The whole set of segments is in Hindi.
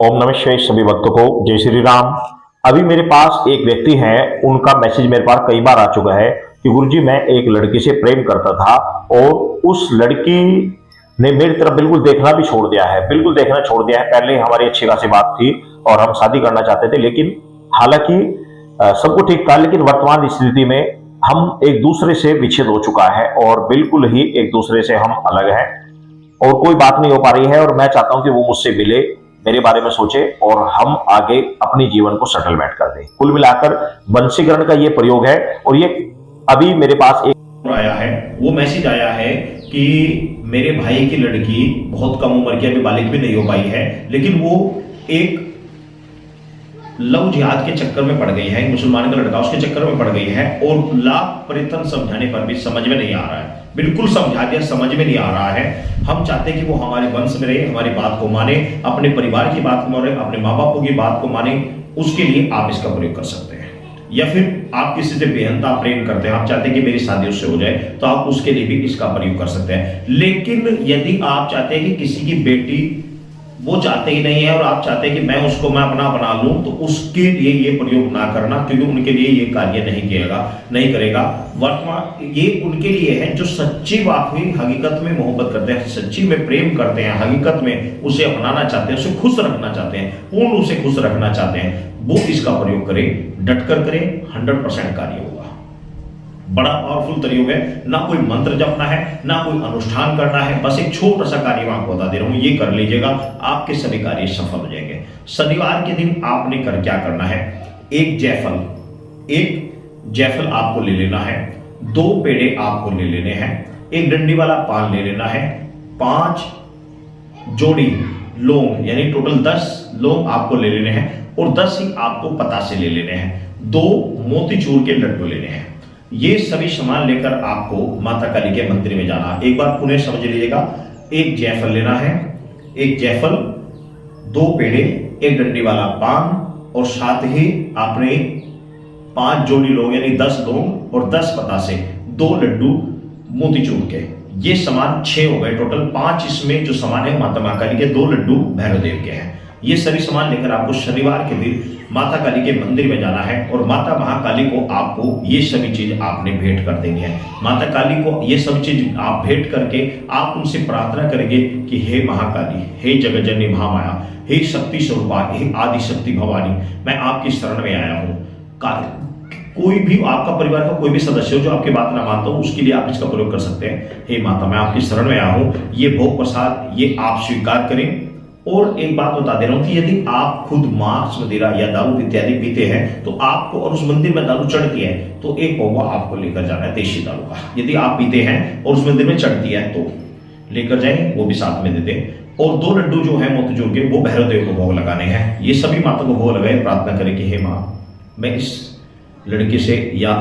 ओम नमः शिवाय। सभी भक्तों को जय श्री राम। अभी मेरे पास एक व्यक्ति है, उनका मैसेज मेरे पास कई बार आ चुका है कि गुरुजी मैं एक लड़की से प्रेम करता था और उस लड़की ने मेरी तरफ बिल्कुल देखना भी छोड़ दिया है, बिल्कुल देखना छोड़ दिया है। पहले हमारी अच्छी खासी बात थी और हम शादी करना चाहते थे, लेकिन हालांकि सब कुछ ठीक था, लेकिन वर्तमान स्थिति में हम एक दूसरे से विच्छेद हो चुका है और बिल्कुल ही एक दूसरे से हम अलग हैं और कोई बात नहीं हो पा रही है। और मैं चाहता हूं कि वो मुझसे मिले, मेरे बारे में सोचे और हम आगे अपने जीवन को सेटलमेंट कर दें। कुल मिलाकर वंशीकरण का ये प्रयोग है और ये अभी मेरे पास एक आया है, वो मैसेज आया है कि मेरे भाई की लड़की बहुत कम उम्र की, अभी बालिग भी नहीं हो पाई है, लेकिन वो एक लव जिहाद के चक्कर में पड़ गई है, मुसलमान का लड़का उसके चक्कर में पड़ गई है और लाख प्रयत्न समझाने पर भी समझ में नहीं आ रहा है। बिल्कुल समझा दिया, समझ में नहीं आ रहा है। हम चाहते हैं कि वो हमारे वंश में रहे, हमारी बात को माने, अपने परिवार की बात को माने, अपने माँ बापों की बात को माने। उसके लिए आप इसका प्रयोग कर सकते हैं। या फिर आप किसी से बेहनता प्रेम करते हैं, आप चाहते हैं कि मेरी शादी उससे हो जाए, तो आप उसके लिए भी इसका प्रयोग कर सकते हैं। लेकिन यदि आप चाहते हैं कि किसी की बेटी वो चाहते ही नहीं है और आप चाहते हैं कि मैं उसको मैं अपना बना लूं, तो उसके लिए ये प्रयोग ना करना, क्योंकि उनके लिए ये कार्य नहीं करेगा। वर्तमान ये उनके लिए है जो सच्ची वाकई हकीकत में मोहब्बत करते हैं, सच्ची में प्रेम करते हैं, हकीकत में उसे अपनाना चाहते हैं, उसे खुश रखना चाहते हैं, पूर्ण उसे खुश रखना चाहते हैं। वो इसका प्रयोग करें, डटकर करें, 100% कार्य होगा। बड़ा पावरफुल प्रयोग है, ना कोई मंत्र जपना है, ना कोई अनुष्ठान करना है, बस एक छोटा सा कार्य मैं आपको बता दे रहा हूं, ये कर लीजिएगा, आपके सभी कार्य सफल हो जाएंगे। शनिवार के दिन आपने क्या करना है, एक जायफल आपको ले लेना है, 2 पेड़े आपको ले लेने हैं, एक डंडी वाला पान ले लेना है, 5 जोड़ी लौंग यानी टोटल 10 लौंग आपको ले लेने हैं और 10 ही आपको पतासे ले लेने हैं, 2 मोतीचूर के लड्डू लेने हैं। ये सभी सामान लेकर आपको माता काली के मंदिर में जाना। एक बार पुनः समझ लीजिएगा, एक जायफल लेना है, एक जायफल, 2 पेड़े, एक डंडी वाला पान और साथ ही आपने 5 जोड़ी लौंग यानी 10 लौंग और 10 पतासे, 2 लड्डू मोतीचूर के। ये सामान 6 हो गए टोटल। 5 इसमें जो सामान है माता महाकाली के, 2 लड्डू भैरव देव के हैं। ये सभी सामान लेकर आपको शनिवार के दिन माता काली के मंदिर में जाना है और माता महाकाली को आपको ये सभी चीज आपने भेंट कर देनी है। माता काली को ये सब चीज आप भेंट करके आप उनसे प्रार्थना करेंगे कि हे महाकाली, हे जगतजननी महामाया, हे शक्ति स्वरूपा, हे आदि शक्ति भवानी, मैं आपकी शरण में आया हूँ। कोई भी आपका परिवार का कोई भी सदस्य हो जो आपकी बात ना मानता हो, उसके लिए आप इसका प्रयोग कर सकते हैं। हे माता, मैं आपकी शरण में आया हूँ, ये भोग प्रसाद ये आप स्वीकार करें। और एक बात बता दे रहा हूं कि यदि आप खुद मांस, मदिरा या दारू इत्यादि पीते हैं तो आपको, और उस मंदिर में दारू चढ़ती है, तो एक पौवा आपको लेकर जाना है देशी दारू का। यदि आप पीते हैं और उस मंदिर में चढ़ती है तो लेकर जाएंगे, वो भी साथ में दे दें। और 2 लड्डू जो है मोतीचूर के, वो भैरव देव को भोग लगाने हैं। ये सभी माता को भोग लगाए, प्रार्थना करें कि हे माँ, मैं इस लड़की से, या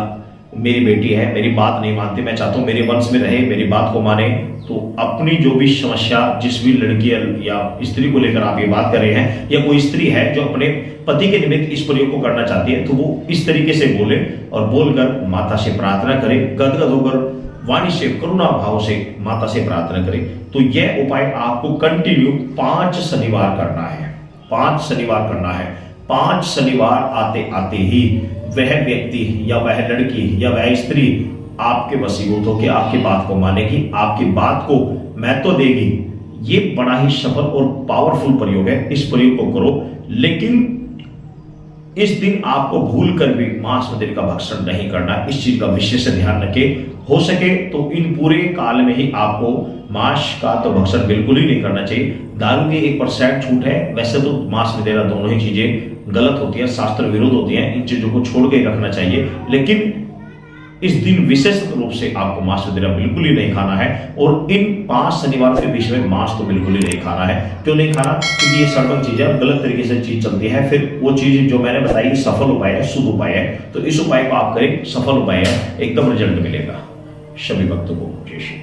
मेरी बेटी है, मेरी बात नहीं मानती, मैं चाहता हूँ मेरे वंश में रहे, मेरी बात को माने। तो अपनी जो भी समस्या, जिस भी लड़की या स्त्री को लेकर आप ये बात कर रहे हैं, या कोई स्त्री है जो अपने पति के निमित्त इस प्रयोग को करना चाहती है, तो वो इस तरीके से बोले और बोलकर माता से प्रार्थना करे, गदगद होकर वाणी से, करुणा भाव से माता से प्रार्थना करे। तो यह उपाय आपको कंटिन्यू 5 शनिवार करना है, 5 शनिवार करना है। 5 शनिवार आते आते ही वह व्यक्ति या वह लड़की या वह स्त्री आपके वशीभूत होकर आपकी बात को मानेगी, आपकी बात को महत्व देगी। ये बड़ा ही सफल और पावरफुल प्रयोग है, इस प्रयोग को करो। लेकिन इस दिन आपको भूल कर भी मांस मदिरा का भक्षण नहीं करना, इस चीज का विशेष ध्यान रखें। हो सके तो इन पूरे काल में ही आपको मांस का तो भक्षण बिल्कुल ही नहीं करना चाहिए। दारू की 1% छूट है, वैसे तो मांस मदिरा दोनों ही चीजें गलत होती है, शास्त्र विरोध होती है, इन चीजों को छोड़ के रखना चाहिए। लेकिन इस दिन विशेष रूप से आपको मांस मदिरा बिल्कुल ही नहीं खाना है और इन 5 शनिवार के बीच में मांस तो बिल्कुल ही नहीं खाना है। क्यों नहीं खाना? क्योंकि ये सर्वम चीज है, गलत तरीके से चीज चलती है, फिर वो चीज जो मैंने बताई सफल उपाय है, शुभ उपाय है, तो इस उपाय को आप करें, सफल उपाय है, एकदम रिजल्ट मिलेगा। सभी भक्तों को जय श्री